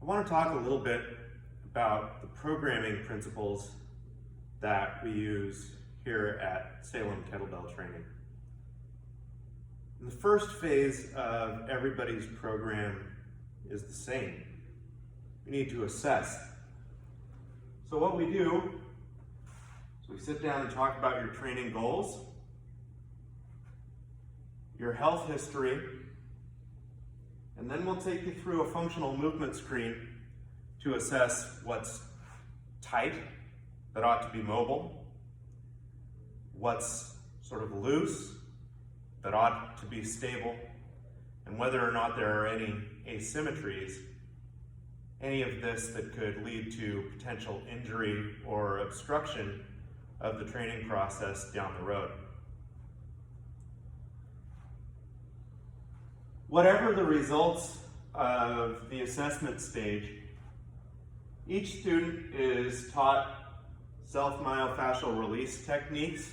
I want to talk a little bit about the programming principles that we use here at Salem Kettlebell Training. And the first phase of everybody's program is the same. We need to assess. So what we do is we sit down and talk about your training goals, your health history, and then we'll take you through a functional movement screen to assess what's tight, that ought to be mobile, what's sort of loose, that ought to be stable, and whether or not there are any asymmetries, any of this that could lead to potential injury or obstruction of the training process down the road. Whatever the results of the assessment stage, each student is taught self-myofascial release techniques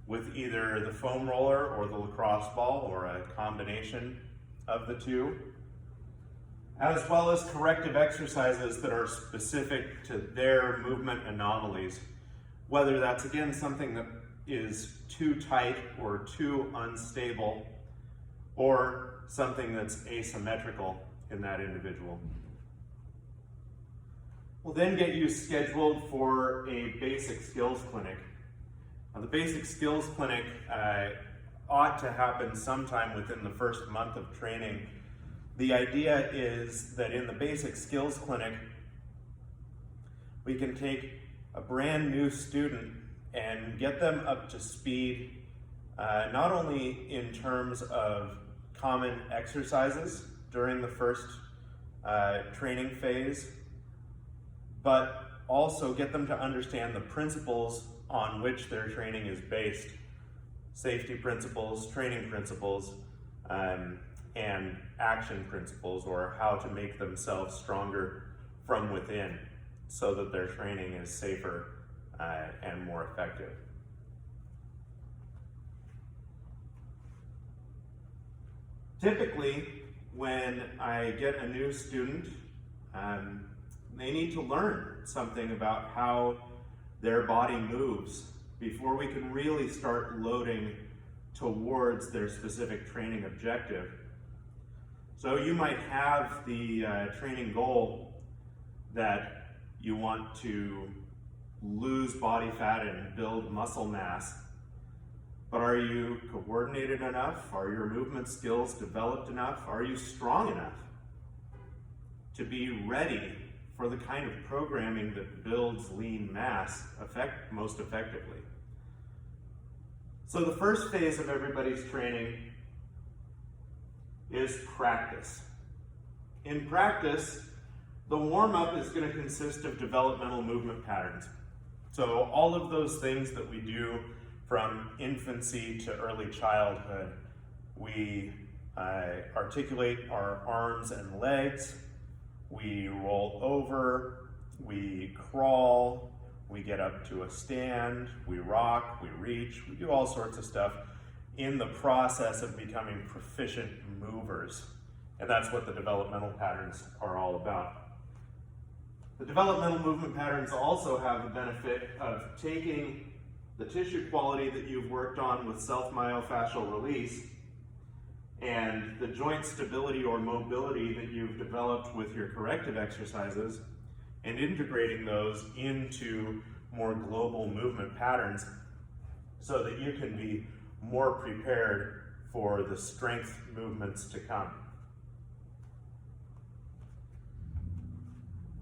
with either the foam roller or the lacrosse ball or a combination of the two, as well as corrective exercises that are specific to their movement anomalies, whether that's again something that is too tight or too unstable, or something that's asymmetrical in that individual. We'll then get you scheduled for a basic skills clinic. Now, the basic skills clinic ought to happen sometime within the first month of training. The idea is that in the basic skills clinic, we can take a brand new student and get them up to speed, not only in terms of common exercises during the first training phase, but also get them to understand the principles on which their training is based. Safety principles, training principles, and action principles, or how to make themselves stronger from within so that their training is safer and more effective. Typically, when I get a new student, they need to learn something about how their body moves before we can really start loading towards their specific training objective. So you might have the training goal that you want to lose body fat and build muscle mass. But are you coordinated enough? Are your movement skills developed enough? Are you strong enough to be ready for the kind of programming that builds lean mass most effectively? So the first phase of everybody's training is practice. In practice, the warm-up is going to consist of developmental movement patterns. So all of those things that we do from infancy to early childhood. We articulate our arms and legs, we roll over, we crawl, we get up to a stand, we rock, we reach, we do all sorts of stuff in the process of becoming proficient movers. And that's what the developmental patterns are all about. The developmental movement patterns also have the benefit of taking the tissue quality that you've worked on with self-myofascial release and the joint stability or mobility that you've developed with your corrective exercises and integrating those into more global movement patterns so that you can be more prepared for the strength movements to come.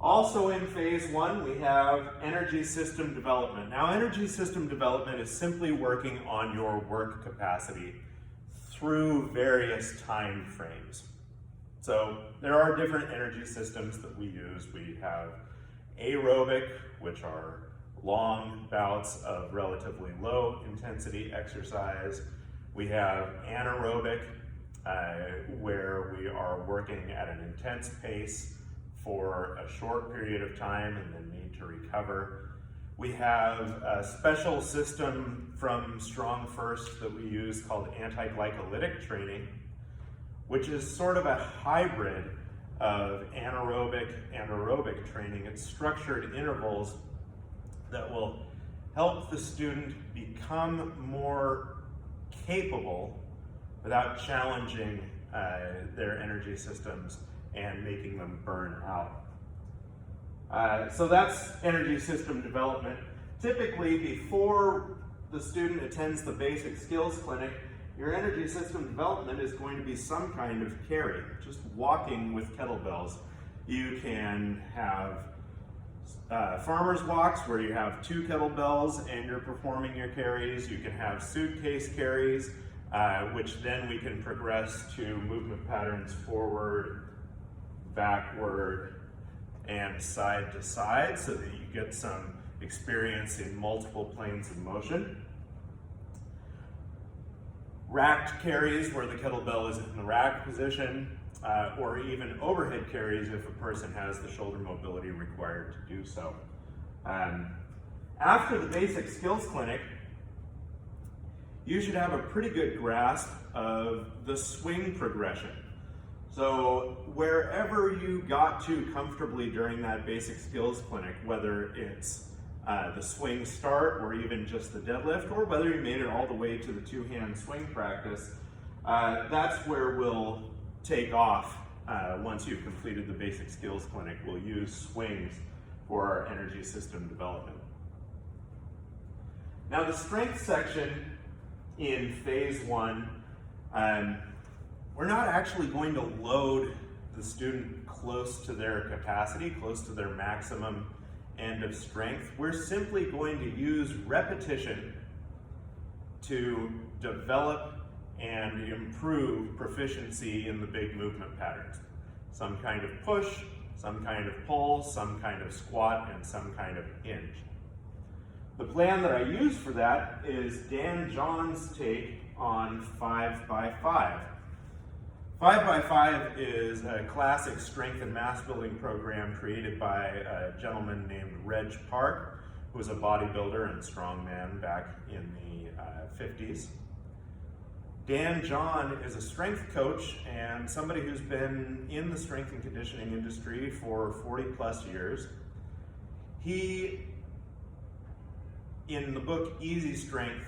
Also in phase one, we have energy system development. Now, energy system development is simply working on your work capacity through various time frames. So there are different energy systems that we use. We have aerobic, which are long bouts of relatively low intensity exercise. We have anaerobic, where we are working at an intense pace for a short period of time and then need to recover. We have a special system from Strong First that we use called anti-glycolytic training, which is sort of a hybrid of anaerobic and aerobic training. It's structured intervals that will help the student become more capable without challenging their energy systems and making them burn out. So that's energy system development. Typically, before the student attends the basic skills clinic, your energy system development is going to be some kind of carry, just walking with kettlebells. You can have farmer's walks where you have 2 kettlebells and you're performing your carries. You can have suitcase carries, which then we can progress to movement patterns forward, backward, and side to side so that you get some experience in multiple planes of motion. Racked carries where the kettlebell is in the rack position, or even overhead carries if a person has the shoulder mobility required to do so. After the basic skills clinic, you should have a pretty good grasp of the swing progression. So wherever you got to comfortably during that basic skills clinic, whether it's the swing start or even just the deadlift, or whether you made it all the way to the 2-hand swing practice, that's where we'll take off once you've completed the basic skills clinic. We'll use swings for our energy system development. Now the strength section in phase 1, we're not actually going to load the student close to their capacity, close to their maximum end of strength. We're simply going to use repetition to develop and improve proficiency in the big movement patterns. Some kind of push, some kind of pull, some kind of squat, and some kind of hinge. The plan that I use for that is Dan John's take on 5x5. 5x5 is a classic strength and mass building program created by a gentleman named Reg Park, who was a bodybuilder and strongman back in the 50s. Dan John is a strength coach and somebody who's been in the strength and conditioning industry for 40 plus years. He, in the book Easy Strength,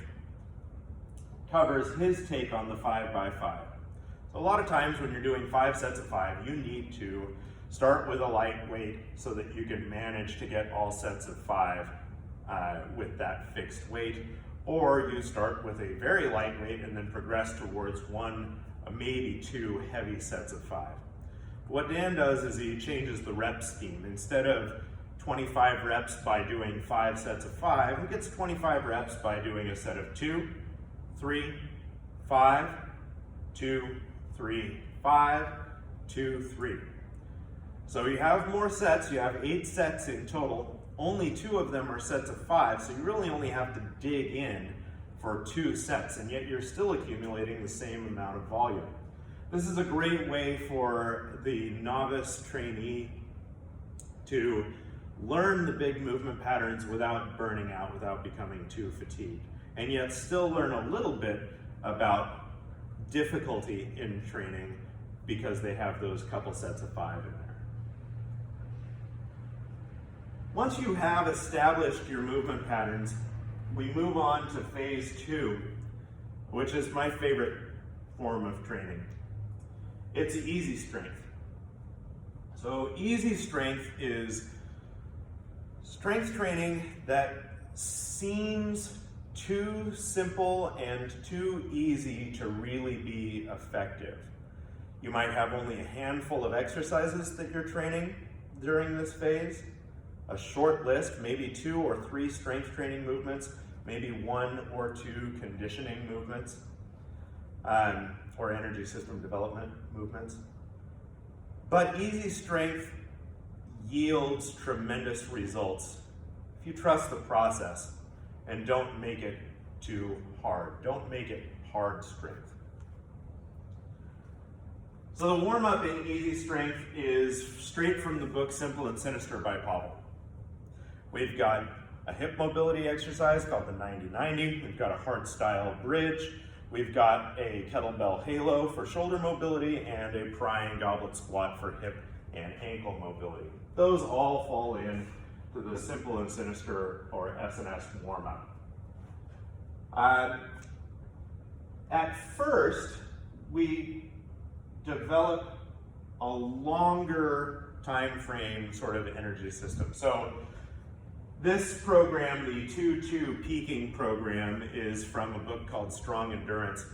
covers his take on the 5x5. A lot of times when you're doing 5 sets of 5, you need to start with a light weight so that you can manage to get all sets of 5 with that fixed weight, or you start with a very light weight and then progress towards 1, maybe 2 heavy sets of 5. What Dan does is he changes the rep scheme. Instead of 25 reps by doing 5 sets of 5, he gets 25 reps by doing a set of 2, 3, 5, 2, 3, 5, 2, 3. So you have more sets, you have 8 sets in total. Only 2 of them are sets of 5, so you really only have to dig in for 2 sets, and yet you're still accumulating the same amount of volume. This is a great way for the novice trainee to learn the big movement patterns without burning out, without becoming too fatigued, and yet still learn a little bit about difficulty in training because they have those couple sets of 5 in there. Once you have established your movement patterns, we move on to phase 2, which is my favorite form of training. It's easy strength. So easy strength is strength training that seems too simple and too easy to really be effective. You might have only a handful of exercises that you're training during this phase, a short list, maybe 2 or 3 strength training movements, maybe 1 or 2 conditioning movements, or energy system development movements. But easy strength yields tremendous results if you trust the process and don't make it too hard. Don't make it hard strength. So the warm-up in easy strength is straight from the book Simple and Sinister by Pavel. We've got a hip mobility exercise called the 90-90. We've got a hard style bridge. We've got a kettlebell halo for shoulder mobility and a prying goblet squat for hip and ankle mobility. Those all fall in to the simple and sinister, or S&S warm-up. At first, we develop a longer time frame sort of energy system. So this program, the 2-2 peaking program, is from a book called Strong Endurance.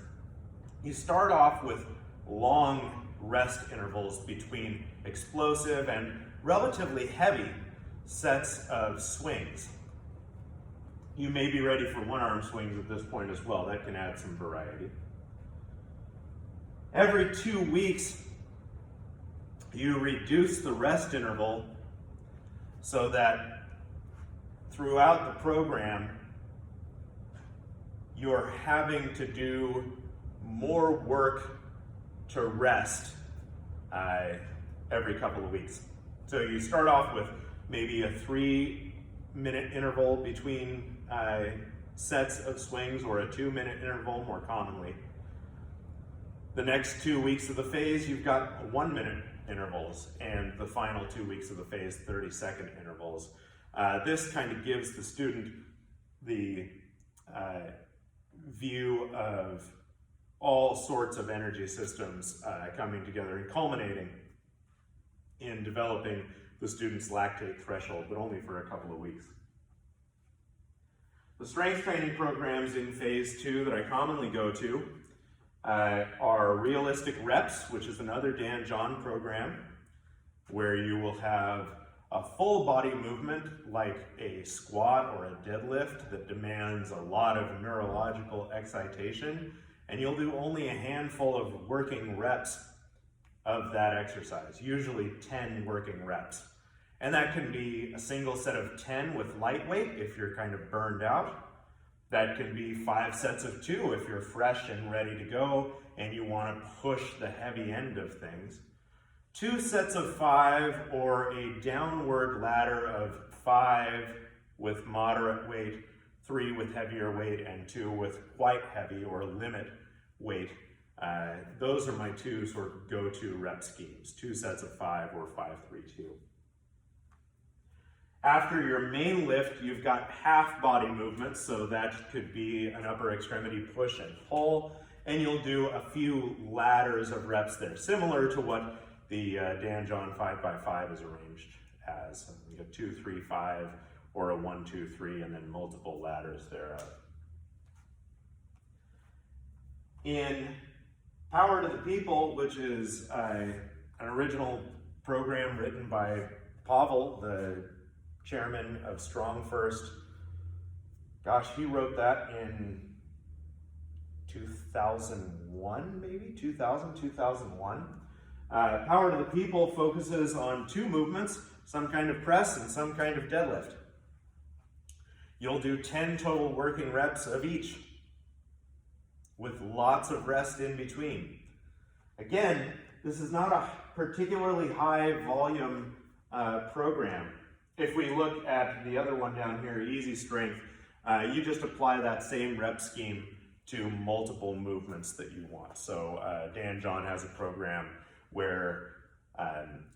You start off with long rest intervals between explosive and relatively heavy sets of swings. You may be ready for one-arm swings at this point as well. That can add some variety. Every 2 weeks, you reduce the rest interval so that throughout the program, you're having to do more work to rest every couple of weeks. So you start off with maybe a 3-minute interval between sets of swings, or a 2-minute interval more commonly. The next 2 weeks of the phase, you've got 1-minute intervals, and the final 2 weeks of the phase, 30-second intervals. This kind of gives the student the view of all sorts of energy systems coming together and culminating in developing the student's lactate threshold, but only for a couple of weeks. The strength training programs in phase 2 that I commonly go to are realistic reps, which is another Dan John program, where you will have a full body movement like a squat or a deadlift that demands a lot of neurological excitation, and you'll do only a handful of working reps of that exercise, usually 10 working reps. And that can be a single set of 10 with lightweight if you're kind of burned out. That can be 5 sets of 2 if you're fresh and ready to go and you want to push the heavy end of things. 2 sets of 5, or a downward ladder of 5 with moderate weight, 3 with heavier weight, and 2 with quite heavy or limit weight. Those are my 2 sort of go-to rep schemes, 2 sets of 5 or 5, 3, 2. After your main lift, you've got half body movements, so that could be an upper extremity push and pull, and you'll do a few ladders of reps there, similar to what the Dan John 5x5 is arranged as. You got 2, 3, 5, or a 1, 2, 3, and then multiple ladders thereof. In Power to the People, which is an original program written by Pavel, the chairman of Strong First. Gosh, he wrote that in 2001, maybe? 2001. Power to the People focuses on 2 movements, some kind of press and some kind of deadlift. You'll do 10 total working reps of each, with lots of rest in between. Again, this is not a particularly high volume program. If we look at the other one down here, Easy Strength, you just apply that same rep scheme to multiple movements that you want. So Dan John has a program where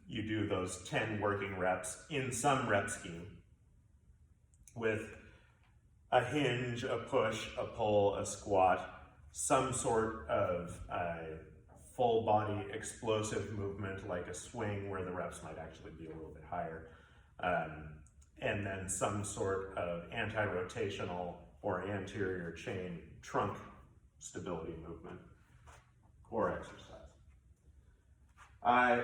you do those 10 working reps in some rep scheme with a hinge, a push, a pull, a squat, some sort of full body explosive movement like a swing where the reps might actually be a little bit higher. And then some sort of anti-rotational or anterior chain trunk stability movement or exercise.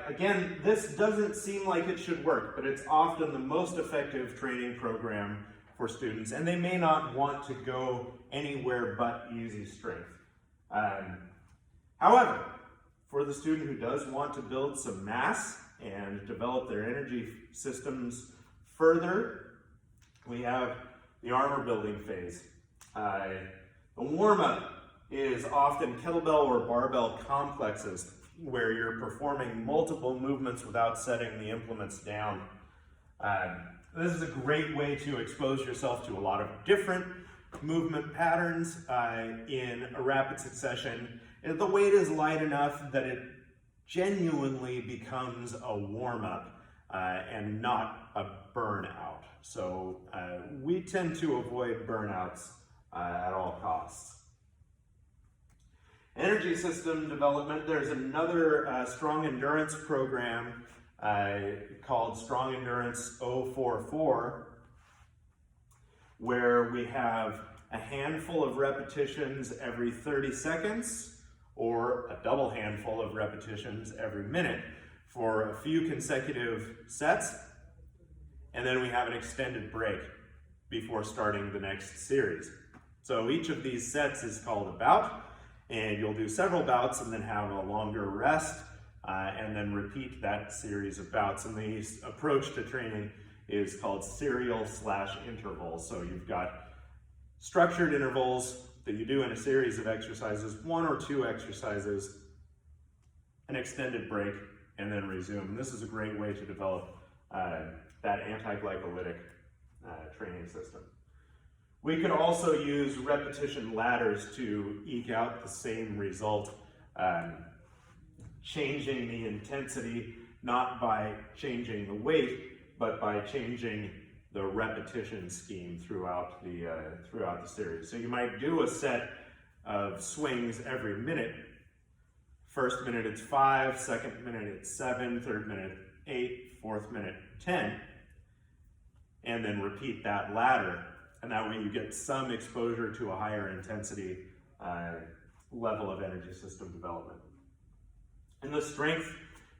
Again, this doesn't seem like it should work, but it's often the most effective training program for students, and they may not want to go anywhere but Easy Strength. However, for the student who does want to build some mass and develop their energy systems further, we have the armor building phase. The warm-up is often kettlebell or barbell complexes, where you're performing multiple movements without setting the implements down. This is a great way to expose yourself to a lot of different movement patterns in a rapid succession. The weight is light enough that it genuinely becomes a warm-up and not a burnout. So we tend to avoid burnouts at all costs. Energy system development, there's another strong endurance program called Strong Endurance 044, where we have a handful of repetitions every 30 seconds or a double handful of repetitions every minute for a few consecutive sets, and then we have an extended break before starting the next series. So each of these sets is called a bout, and you'll do several bouts and then have a longer rest and then repeat that series of bouts. And the approach to training is called serial/intervals. So you've got structured intervals that you do in a series of exercises, 1 or 2 exercises, an extended break, and then resume. And this is a great way to develop that anti-glycolytic training system. We could also use repetition ladders to eke out the same result, changing the intensity, not by changing the weight, but by changing the repetition scheme throughout the series. So you might do a set of swings every minute. First minute it's 5, second minute it's 7, third minute 8, fourth minute 10, and then repeat that ladder. And that way you get some exposure to a higher intensity level of energy system development. In the strength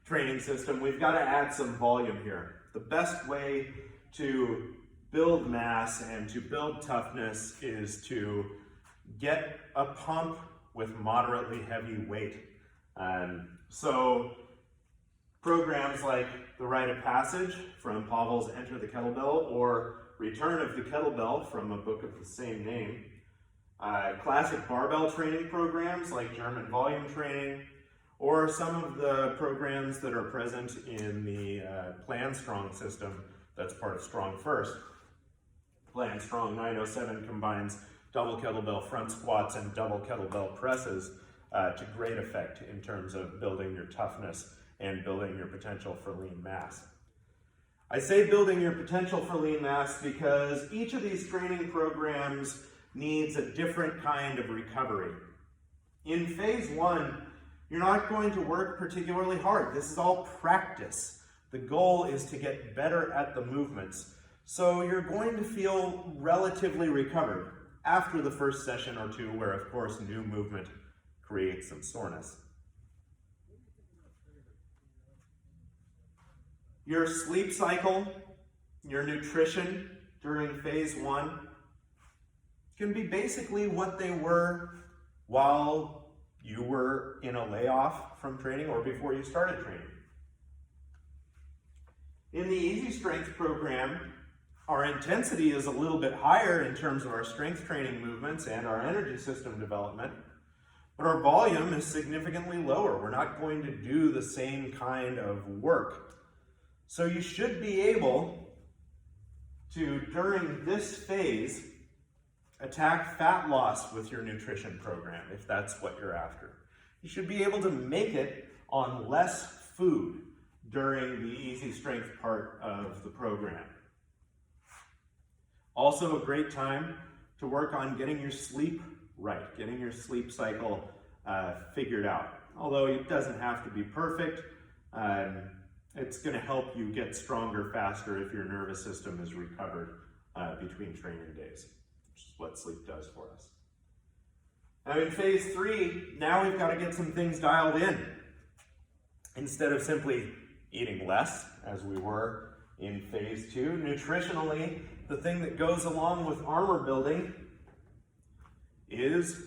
training system, we've got to add some volume here. The best way to build mass and to build toughness is to get a pump with moderately heavy weight. So programs like the Rite of Passage from Pavel's Enter the Kettlebell, or Return of the Kettlebell from a book of the same name, classic barbell training programs like German volume training, or some of the programs that are present in the Plan Strong system that's part of Strong First. Plan Strong 907 combines double kettlebell front squats and double kettlebell presses to great effect in terms of building your toughness and building your potential for lean mass. I say building your potential for lean mass because each of these training programs needs a different kind of recovery. In phase 1, you're not going to work particularly hard. This is all practice. The goal is to get better at the movements. So you're going to feel relatively recovered after the first session or two, where of course new movement creates some soreness. Your sleep cycle, your nutrition during phase 1 can be basically what they were while you were in a layoff from training or before you started training. In the Easy Strength program, our intensity is a little bit higher in terms of our strength training movements and our energy system development, but our volume is significantly lower. We're not going to do the same kind of work. So you should be able to, during this phase, attack fat loss with your nutrition program, if that's what you're after. You should be able to make it on less food during the Easy Strength part of the program. Also a great time to work on getting your sleep right, getting your sleep cycle figured out. Although it doesn't have to be perfect, it's going to help you get stronger faster if your nervous system is recovered between training days, which is what sleep does for us. Now in phase 3, now we've got to get some things dialed in. Instead of simply eating less, as we were in phase 2, nutritionally, the thing that goes along with armor building is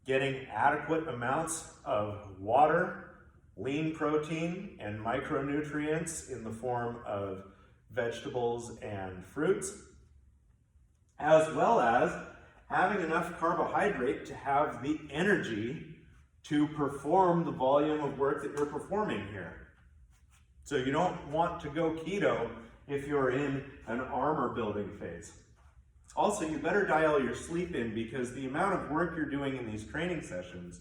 getting adequate amounts of water, lean protein, and micronutrients in the form of vegetables and fruits, as well as having enough carbohydrate to have the energy to perform the volume of work that you're performing here. So you don't want to go keto if you're in an armor building phase. Also, you better dial your sleep in, because the amount of work you're doing in these training sessions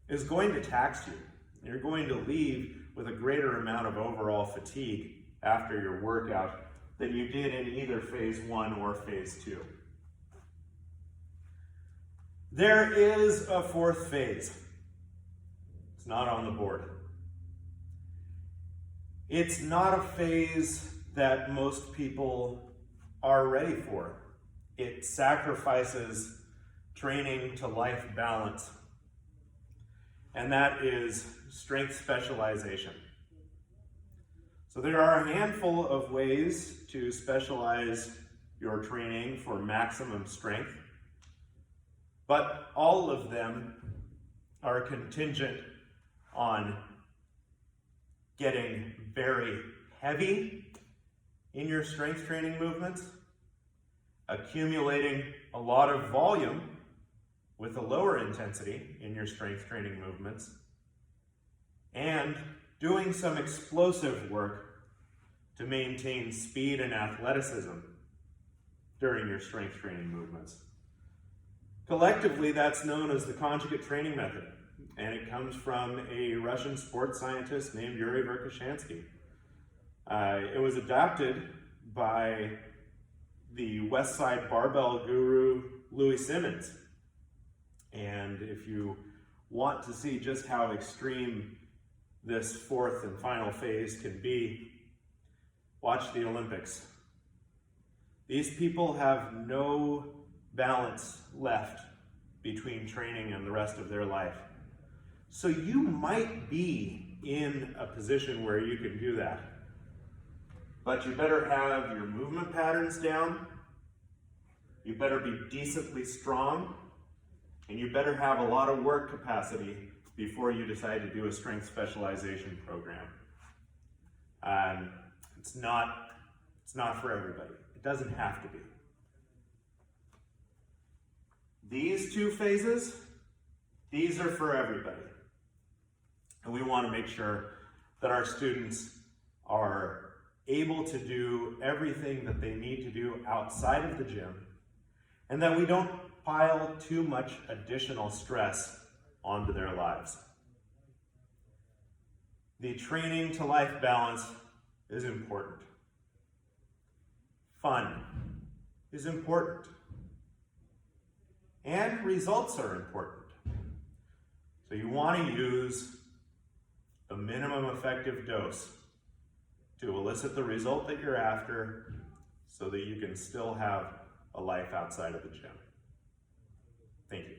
is going to tax you. you're going to leave with a greater amount of overall fatigue after your workout than you did in either phase 1 or phase 2. There is a fourth phase. It's not on the board. It's not a phase that most people are ready for. It sacrifices training to life balance, and that is strength specialization. So there are a handful of ways to specialize your training for maximum strength, but all of them are contingent on getting very heavy in your strength training movements, accumulating a lot of volume with a lower intensity in your strength training movements, and doing some explosive work to maintain speed and athleticism during your strength training movements. Collectively, that's known as the conjugate training method, and it comes from a Russian sports scientist named Yuri Verkhoshansky. It was adopted by the West Side barbell guru Louis Simmons. And if you want to see just how extreme this fourth and final phase can be, watch the Olympics. These people have no balance left between training and the rest of their life. So you might be in a position where you can do that. But you better have your movement patterns down, you better be decently strong, and you better have a lot of work capacity before you decide to do a strength specialization program. It's not for everybody. It doesn't have to be. These two phases, these are for everybody. And we want to make sure that our students are able to do everything that they need to do outside of the gym, and that we don't pile too much additional stress onto their lives. The training to life balance is important. Fun is important. And results are important. So you want to use the minimum effective dose to elicit the result that you're after so that you can still have a life outside of the gym. Thank you.